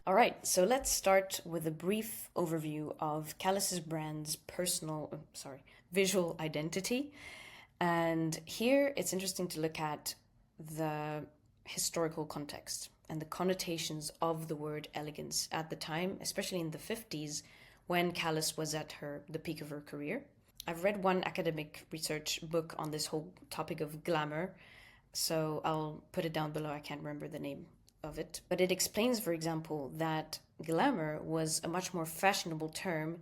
All right, so let's start with a brief overview of Callas's brand's visual identity. And here it's interesting to look at the historical context and the connotations of the word elegance at the time, especially in the 50s when Callas was at the peak of her career. I've read one academic research book on this whole topic of glamour, so I'll put it down below. I can't remember the name of it. But it explains, for example, that glamour was a much more fashionable term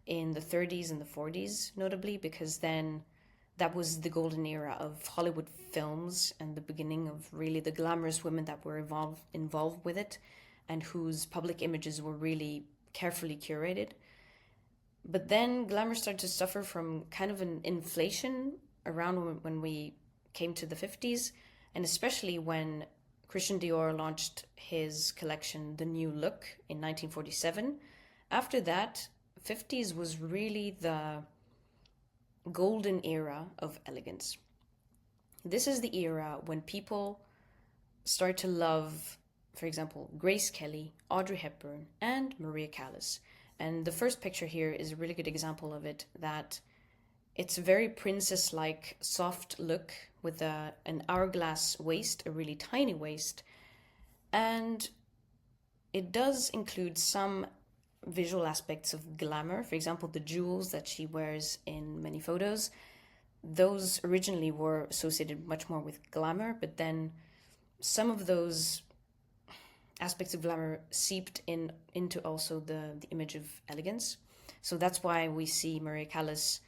in the 30s and the 40s, notably because then that was the golden era of Hollywood films and the beginning of really the glamorous women that were involved with it and whose public images were really carefully curated. But then glamour started to suffer from kind of an inflation around when we came to the 50s, and especially when Christian Dior launched his collection, The New Look, in 1947. After that, 50s was really the golden era of elegance. This is the era when people start to love, for example, Grace Kelly, Audrey Hepburn, and Maria Callas. And the first picture here is a really good example of it, that it's a very princess-like, soft look with an hourglass waist, a really tiny waist. And it does include some visual aspects of glamour. For example, the jewels that she wears in many photos. Those originally were associated much more with glamour, but then some of those aspects of glamour seeped into also the image of elegance. So that's why we see Maria Callas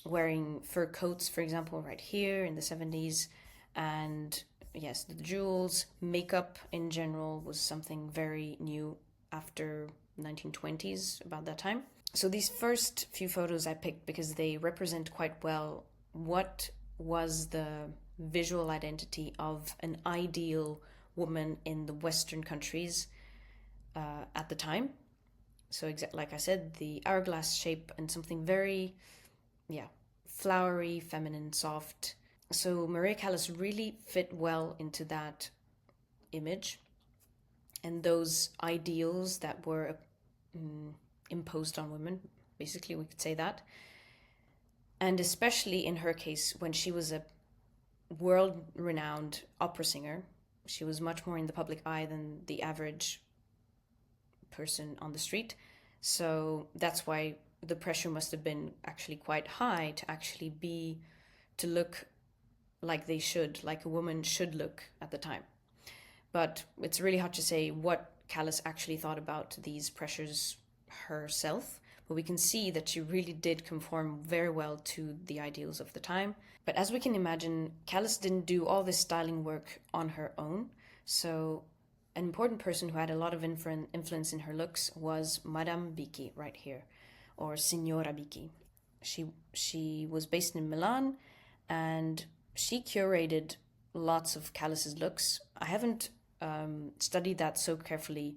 wearing fur coats, for example, right here in the 70s. And yes, the jewels, makeup in general was something very new after 1920s, about that time. So these first few photos I picked because they represent quite well what was the visual identity of an ideal woman in the Western countries at the time. So like I said, the hourglass shape and something very, flowery, feminine, soft. So Maria Callas really fit well into that image and those ideals that were imposed on women. Basically, we could say that. And especially in her case, when she was a world-renowned opera singer, she was much more in the public eye than the average person on the street. So that's why the pressure must have been actually quite high to look like like a woman should look at the time. But it's really hard to say what Callas actually thought about these pressures herself. But we can see that she really did conform very well to the ideals of the time. But as we can imagine, Callas didn't do all this styling work on her own. So an important person who had a lot of influence in her looks was Madame Bicchi, right here, or Signora Bicchi. She was based in Milan, and she curated lots of Callas's looks. I haven't studied that so carefully,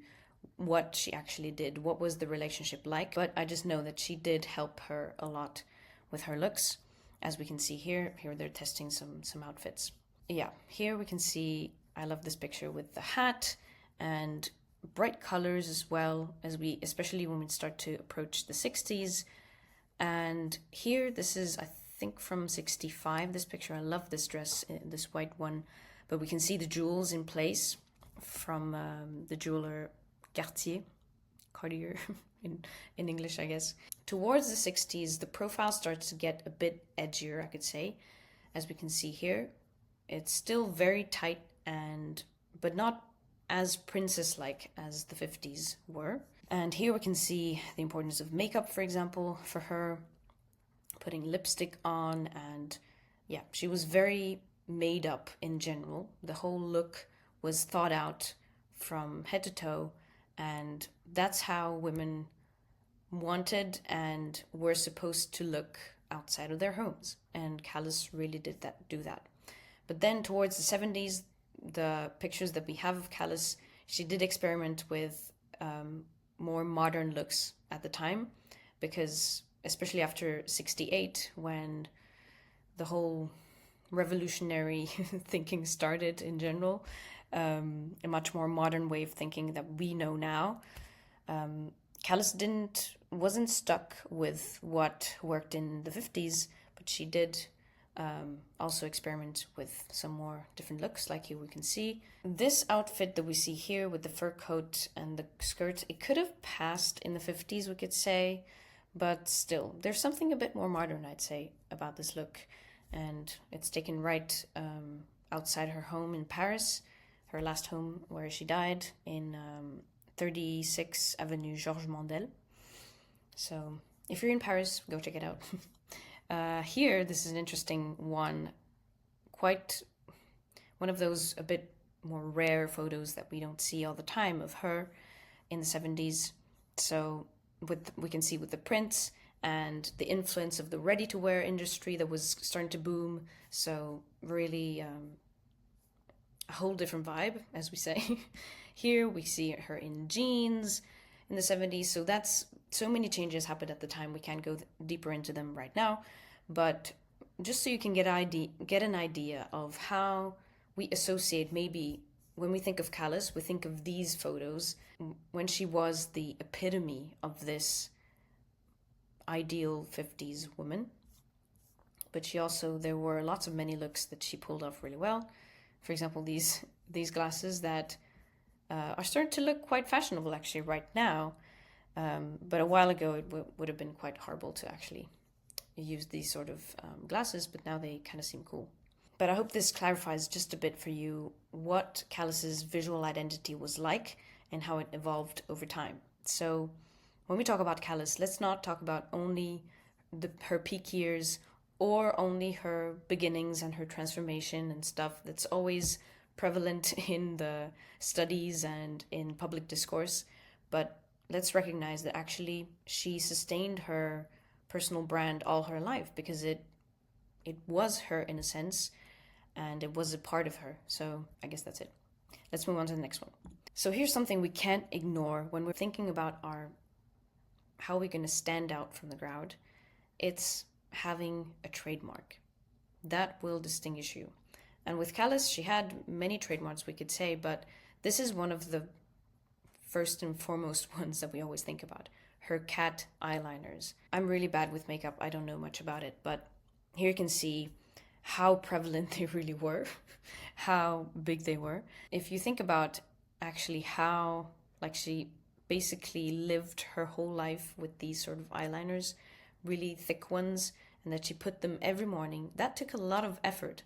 what she actually did, what was the relationship like, but I just know that she did help her a lot with her looks. As we can see here they're testing some outfits. Yeah, here we can see, I love this picture with the hat and bright colors as well, especially when we start to approach the 60s. And here, this is, I think, from 65, this picture. I love this dress, this white one, but we can see the jewels in place from the jeweler Cartier in English, I guess. Towards the 60s, the profile starts to get a bit edgier, I could say. As we can see here, it's still very tight but not as princess-like as the 50s were. And here we can see the importance of makeup, for example, for her, putting lipstick on, and she was very made up in general. The whole look was thought out from head to toe, and that's how women wanted and were supposed to look outside of their homes. And Callas really did do that. But then towards the 70s, the pictures that we have of Callas, she did experiment with more modern looks at the time, because especially after 68, when the whole revolutionary thinking started in general, a much more modern way of thinking that we know now. Callas wasn't stuck with what worked in the 50s, but she did also experiment with some more different looks, like here we can see. This outfit that we see here with the fur coat and the skirt, it could have passed in the 50s, we could say, but still, there's something a bit more modern, I'd say, about this look. And it's taken right outside her home in Paris, her last home where she died in 36 Avenue Georges Mandel. So if you're in Paris, go check it out. Here, this is an interesting one, quite one of those a bit more rare photos that we don't see all the time of her in the 70s. So we can see with the prints and the influence of the ready-to-wear industry that was starting to boom. So really a whole different vibe, as we say. Here we see her in jeans in the 70s. So so many changes happened at the time. We can't go deeper into them right now, but just so you can get an idea of how we associate, maybe when we think of Callas, we think of these photos when she was the epitome of this ideal 50s woman. But there were lots of many looks that she pulled off really well. For example, these glasses that are starting to look quite fashionable actually right now. But a while ago, it would have been quite horrible to actually use these sort of glasses, but now they kind of seem cool. But I hope this clarifies just a bit for you what Callas's visual identity was like and how it evolved over time. So when we talk about Callas, let's not talk about only her peak years or only her beginnings and her transformation and stuff that's always prevalent in the studies and in public discourse. But let's recognize that actually she sustained her personal brand all her life because it was her in a sense, and it was a part of her. So I guess that's it. Let's move on to the next one. So here's something we can't ignore when we're thinking about how we're going to stand out from the crowd. It's having a trademark. That will distinguish you. And with Callas, she had many trademarks, we could say, but this is one of the first and foremost ones that we always think about. Her cat eyeliners. I'm really bad with makeup. I don't know much about it, but here you can see how prevalent they really were, how big they were. If you think about actually how, she basically lived her whole life with these sort of eyeliners, really thick ones, and that she put them every morning, that took a lot of effort,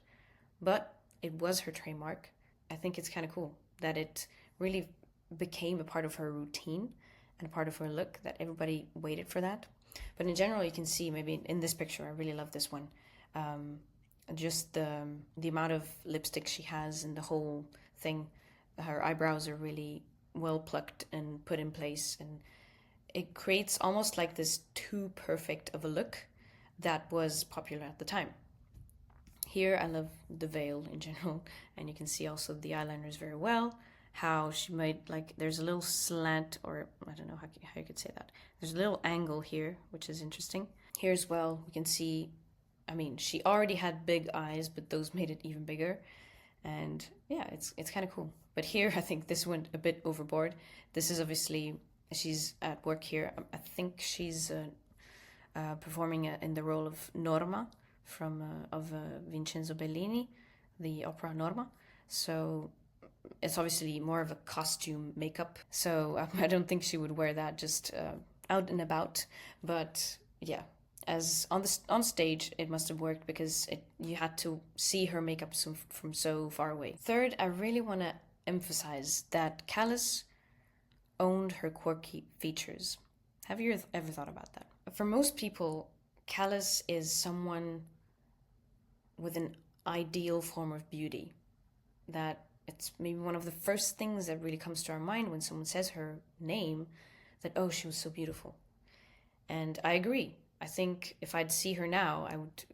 but it was her trademark. I think it's kind of cool that it really became a part of her routine and a part of her look, that everybody waited for that. But in general, you can see maybe in this picture, I really love this one, just the amount of lipstick she has and the whole thing. Her eyebrows are really well plucked and put in place, and it creates almost like this too perfect of a look that was popular at the time. Here I love the veil in general, and you can see also the eyeliners very well, how she made, there's a little slant, or I don't know how you could say that. There's a little angle here, which is interesting. Here as well, we can see, she already had big eyes, but those made it even bigger. And yeah, it's kind of cool. But here, I think this went a bit overboard. This is obviously, she's at work here. I think she's performing in the role of Norma of Vincenzo Bellini, the opera Norma. So it's obviously more of a costume makeup. So I don't think she would wear that just out and about. But yeah, as on stage, it must have worked because you had to see her makeup from so far away. Third, I really want to emphasize that Callas owned her quirky features. Have you ever thought about that? For most people, Callas is someone with an ideal form of beauty, that it's maybe one of the first things that really comes to our mind when someone says her name, that, oh, she was so beautiful. And I agree. I think if I'd see her now, I would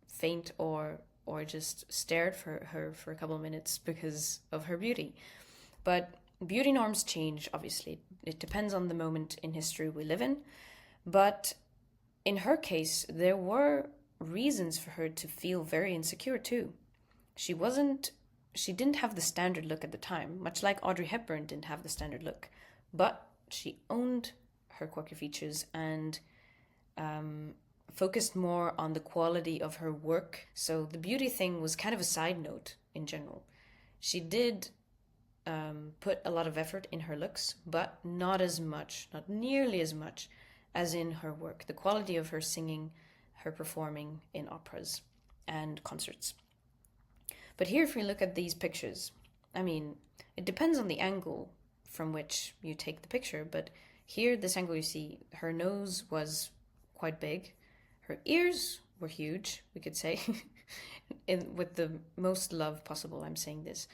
faint or just stare at her for a couple of minutes because of her beauty. But beauty norms change, obviously. It depends on the moment in history we live in. But in her case, there were reasons for her to feel very insecure too. She wasn't she didn't have the standard look at the time, much like Audrey Hepburn didn't have the standard look, but she owned her quirky features and focused more on the quality of her work. So the beauty thing was kind of a side note in general. She did put a lot of effort in her looks, but not as much, not nearly as much as in her work. The quality of her singing, her performing in operas and concerts. But here, if we look at these pictures, I mean, it depends on the angle from which you take the picture, but here, this angle you see, her nose was quite big. Her ears were huge, we could say, with the most love possible, I'm saying this.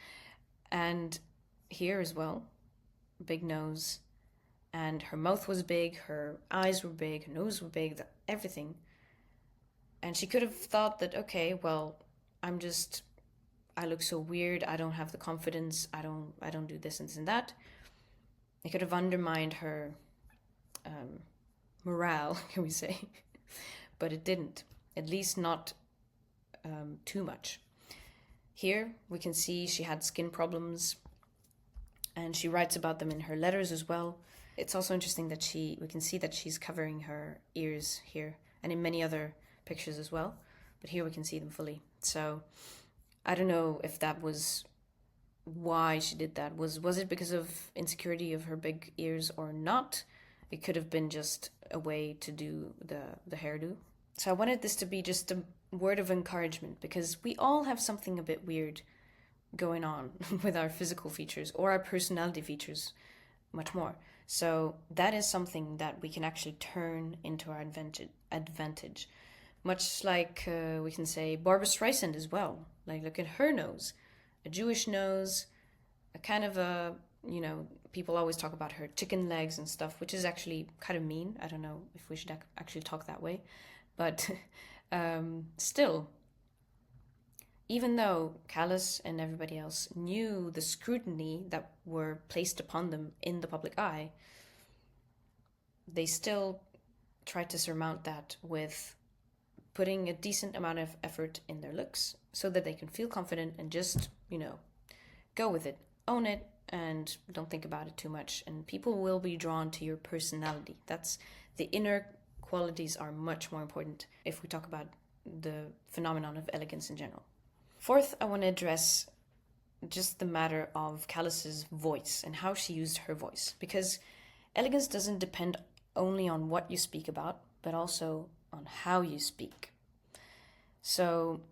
And here as well, big nose, and her mouth was big, her eyes were big, her nose were big, everything. And she could have thought that, okay, well, I look so weird, I don't have the confidence, I don't do this and this and that. It could have undermined her morale, can we say? But it didn't, at least not too much. Here we can see she had skin problems, and she writes about them in her letters as well. It's also interesting that we can see that she's covering her ears here, and in many other pictures as well, but here we can see them fully. So I don't know if that was why she did that. Was it because of insecurity of her big ears or not? It could have been just a way to do the hairdo. So I wanted this to be just a word of encouragement, because we all have something a bit weird going on with our physical features or our personality features much more. So that is something that we can actually turn into our advantage. Much like we can say Barbra Streisand as well. Like, look at her nose, a Jewish nose, a kind of a, people always talk about her chicken legs and stuff, which is actually kind of mean. I don't know if we should actually talk that way. But still, even though Callas and everybody else knew the scrutiny that were placed upon them in the public eye, they still tried to surmount that with putting a decent amount of effort in their looks so that they can feel confident and just, go with it, own it, and don't think about it too much. And people will be drawn to your personality. That's the inner qualities are much more important if we talk about the phenomenon of elegance in general. Fourth, I want to address just the matter of Callas's voice and how she used her voice, because elegance doesn't depend only on what you speak about, but also on how you speak. So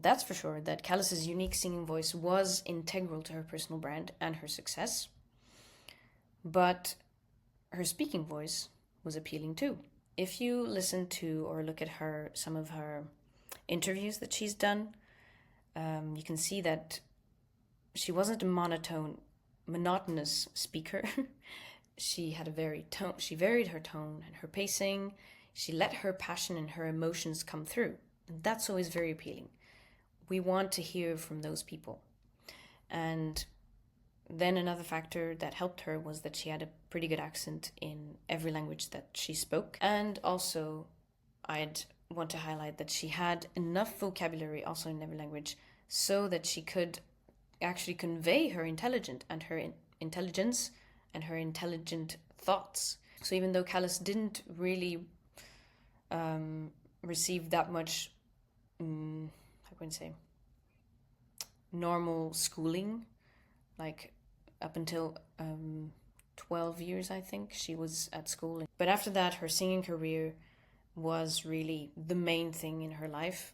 that's for sure that Callas's unique singing voice was integral to her personal brand and her success, but her speaking voice was appealing too. If you listen to or look at some of her interviews that she's done, you can see that she wasn't a monotonous speaker. She had she varied her tone and her pacing. She let her passion and her emotions come through. And that's always very appealing. We want to hear from those people. And then another factor that helped her was that she had a pretty good accent in every language that she spoke. And also, I'd want to highlight that she had enough vocabulary also in every language so that she could actually convey her intelligence and her intelligent thoughts. So even though Callas didn't really receive that much, normal schooling, like up until 12 years, I think, she was at school. But after that, her singing career was really the main thing in her life,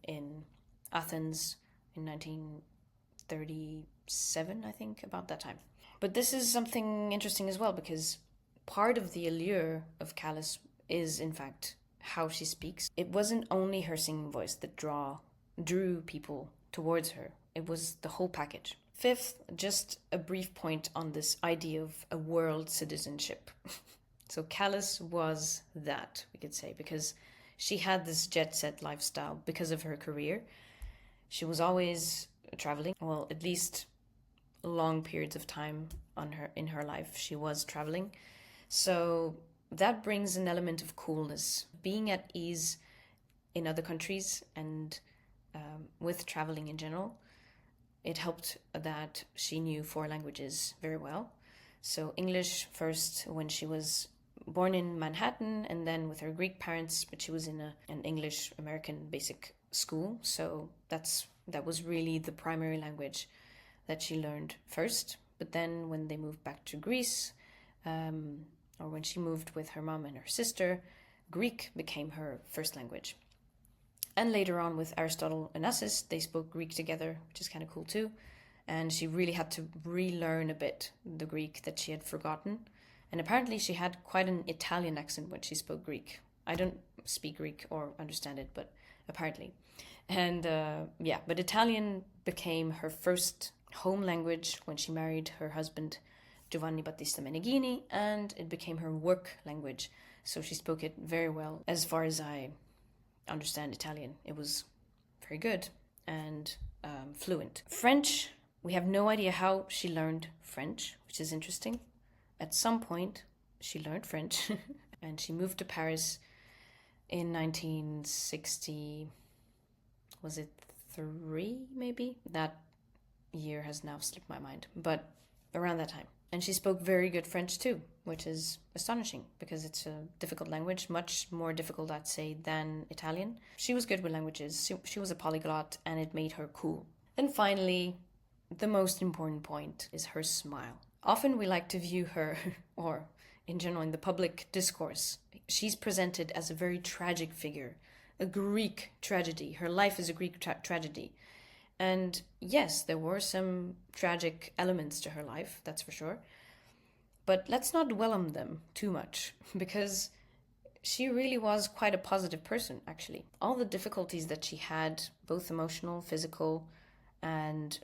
in Athens in 1937, I think, about that time. But this is something interesting as well, because part of the allure of Callas is, in fact, how she speaks. It wasn't only her singing voice that drew people towards her. It was the whole package. Fifth, just a brief point on this idea of a world citizenship. So Callas was that, we could say, because she had this jet-set lifestyle because of her career. She was always traveling, well, at least long periods of time in her life she was traveling. So that brings an element of coolness, being at ease in other countries and with traveling in general. it helped that she knew 4 languages very well. So English first when she was born in Manhattan, and then with her Greek parents, but she was in an English American basic school. So that was really the primary language that she learned first. But then when they moved back to Greece, or when she moved with her mom and her sister, Greek became her first language. And later on with Aristotle and Onassis, they spoke Greek together, which is kind of cool too. And she really had to relearn a bit the Greek that she had forgotten. And apparently she had quite an Italian accent when she spoke Greek. I don't speak Greek or understand it, but apparently. And but Italian became her first home language when she married her husband, Giovanni Battista Meneghini, and it became her work language. So she spoke it very well. As far as I understand Italian, it was very good and fluent. French, we have no idea how she learned French, which is interesting. At some point, she learned French and she moved to Paris in 1960. Was it 3, maybe? That year has now slipped my mind, but around that time. And she spoke very good French too, which is astonishing because it's a difficult language, much more difficult, I'd say, than Italian. She was good with languages. She was a polyglot, and it made her cool. Then finally, the most important point is her smile. Often we like to view her, or in general in the public discourse, she's presented as a very tragic figure, a Greek tragedy. Her life is a Greek tragedy. And yes, there were some tragic elements to her life, that's for sure. But let's not dwell on them too much, because she really was quite a positive person, actually. All the difficulties that she had, both emotional, physical, and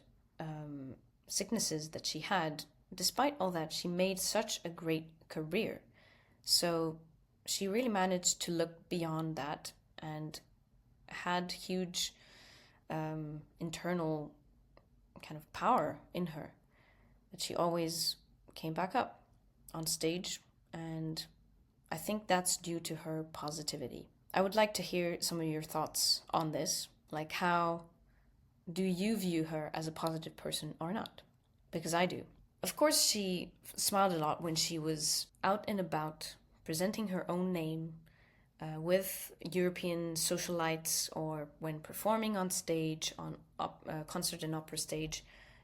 sicknesses that she had, despite all that, she made such a great career. So she really managed to look beyond that and had huge internal kind of power in her, that she always came back up on stage, and I think that's due to her positivity. I would like to hear some of your thoughts on this, like how do you view her as a positive person or not? Because I do. Of course, she smiled a lot when she was out and about, presenting her own name, with European socialites, or when performing on stage, on concert and opera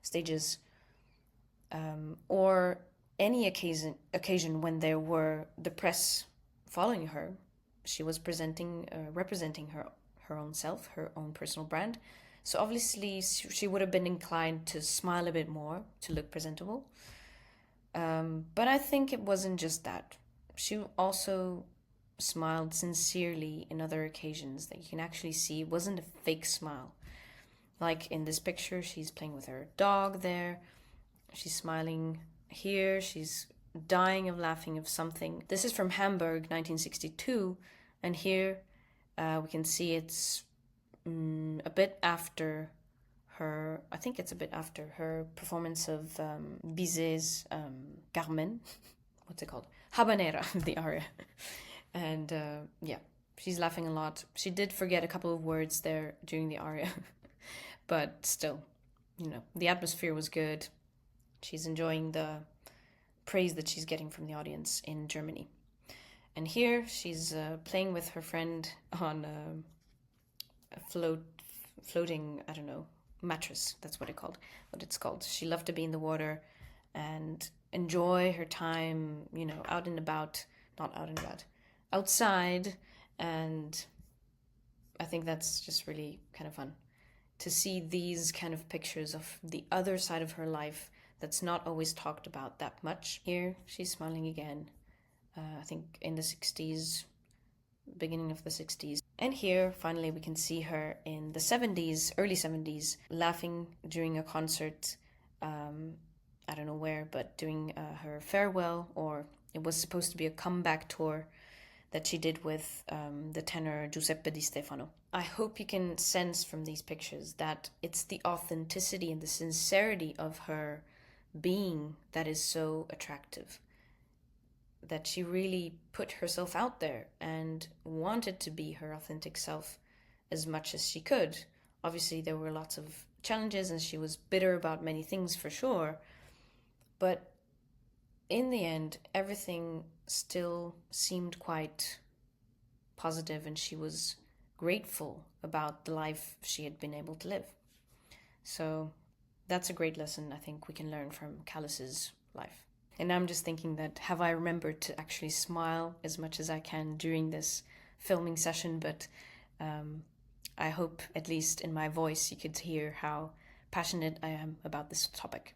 stages, or any occasion when there were the press following her. She was representing her own self, her own personal brand. So obviously she would have been inclined to smile a bit more, to look presentable. But I think it wasn't just that. She also smiled sincerely in other occasions that you can actually see. It wasn't a fake smile. Like in this picture, she's playing with her dog there. She's smiling here. She's dying of laughing of something. This is from Hamburg, 1962. And here we can see it's a bit after her, I think it's a bit after her performance of Bizet's Carmen. What's it called? Habanera, the aria. And she's laughing a lot. She did forget a couple of words there during the aria. But still, the atmosphere was good. She's enjoying the praise that she's getting from the audience in Germany. And here she's playing with her friend on a floating, I don't know, mattress. That's what it's called. She loved to be in the water and enjoy her time, out and about, not out and about, outside. And I think that's just really kind of fun to see these kind of pictures of the other side of her life that's not always talked about that much. Here she's smiling again, I think in the 60s, beginning of the 60s. And here finally we can see her in the 70s, early 70s, laughing during a concert, I don't know where, but doing her farewell, or it was supposed to be a comeback tour that she did with the tenor Giuseppe Di Stefano. I hope you can sense from these pictures that it's the authenticity and the sincerity of her being that is so attractive. That she really put herself out there and wanted to be her authentic self as much as she could. Obviously, there were lots of challenges and she was bitter about many things for sure. But in the end, everything still seemed quite positive, and she was grateful about the life she had been able to live. So that's a great lesson I think we can learn from Callas's life. And I'm just thinking that, have I remembered to actually smile as much as I can during this filming session? But I hope, at least in my voice, you could hear how passionate I am about this topic.